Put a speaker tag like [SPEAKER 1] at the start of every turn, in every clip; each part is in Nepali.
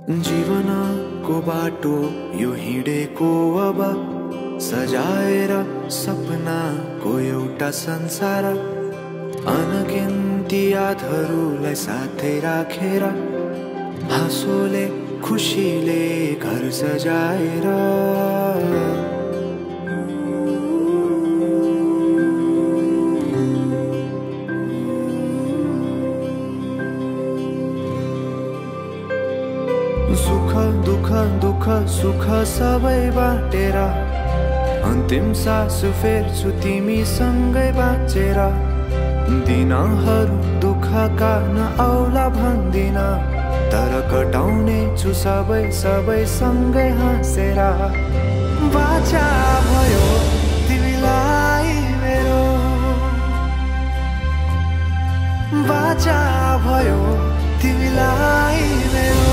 [SPEAKER 1] जीवनको बाटो यो हिँडेको अब सजाएर सपनाको एउटा संसार अनगिन्ती यादहरूलाई साथै राखेर हाँसोले खुसीले घर सजाएर सुख दुख दुख सुख सबै बाटेर अन्तिम सास फेर्छु तिमीसँगै बाँचेर दिनहरू दुःखका नआउला भन्दिन तर कटाउने छु सबै सबै सँगै हाँसेर बाचा भयो तिमीलाई मेरो बाचा भयो तिमीलाई मेरो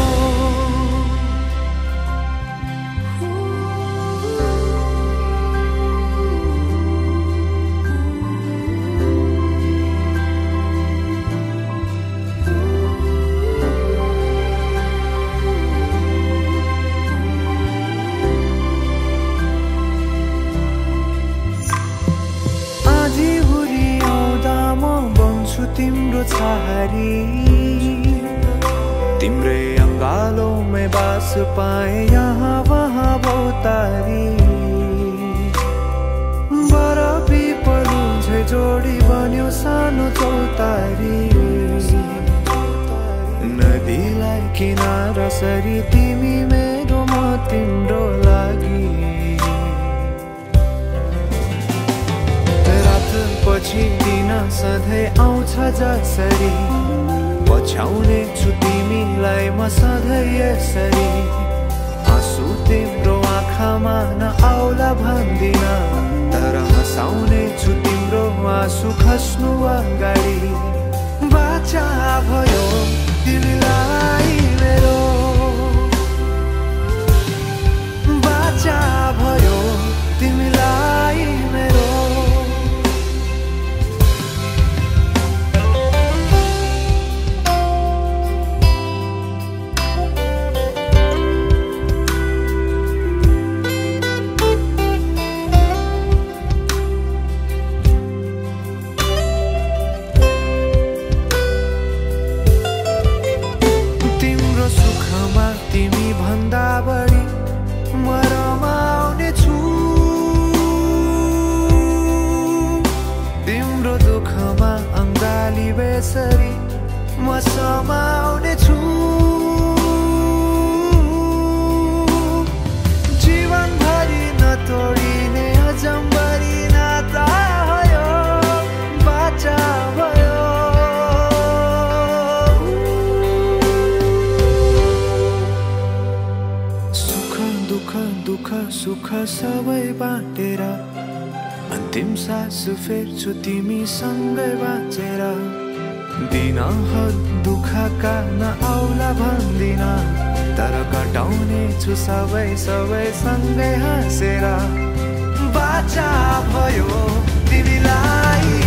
[SPEAKER 1] तिम्रो छहारी तिम्रै अंगालों में बास पाए यहाँ वहाँ बहुतारी बरफी पलु झै जोडी बन्यो सानो चौतारी नदीलाई किनारा सरी तिमी मेरो म तिम्रो लागि पछि दिन सधैँ आउँछ जसरी पछ्याउने छु तिमीलाई म सधैँ यसरी आँसु तिम्रो आँखामा नआउला भन्दिन तर हँसाउने छु तिम्रो आँसु खस्नु अगाडि बाचा भयो तिमीलाई मेरो बाचा भयो तिमीलाई मेरो तिमी भन्दा बढी म रमाउने छु तिम्रो दुःखमा अङ्गाली बेसरी म समाउने छु जीवनभरि नतोडिने अजम्बरी नाता भयो बाचा भयो दुःख सुख सबै बाटेर अन्तिम सास फेर्छु तिमीसँगै बाँचेर दिनहरू दुःखका नआउला भन्दिन तर कटाउने छु सबै सबै सँगै हाँसेर बाचा भयो तिमीलाई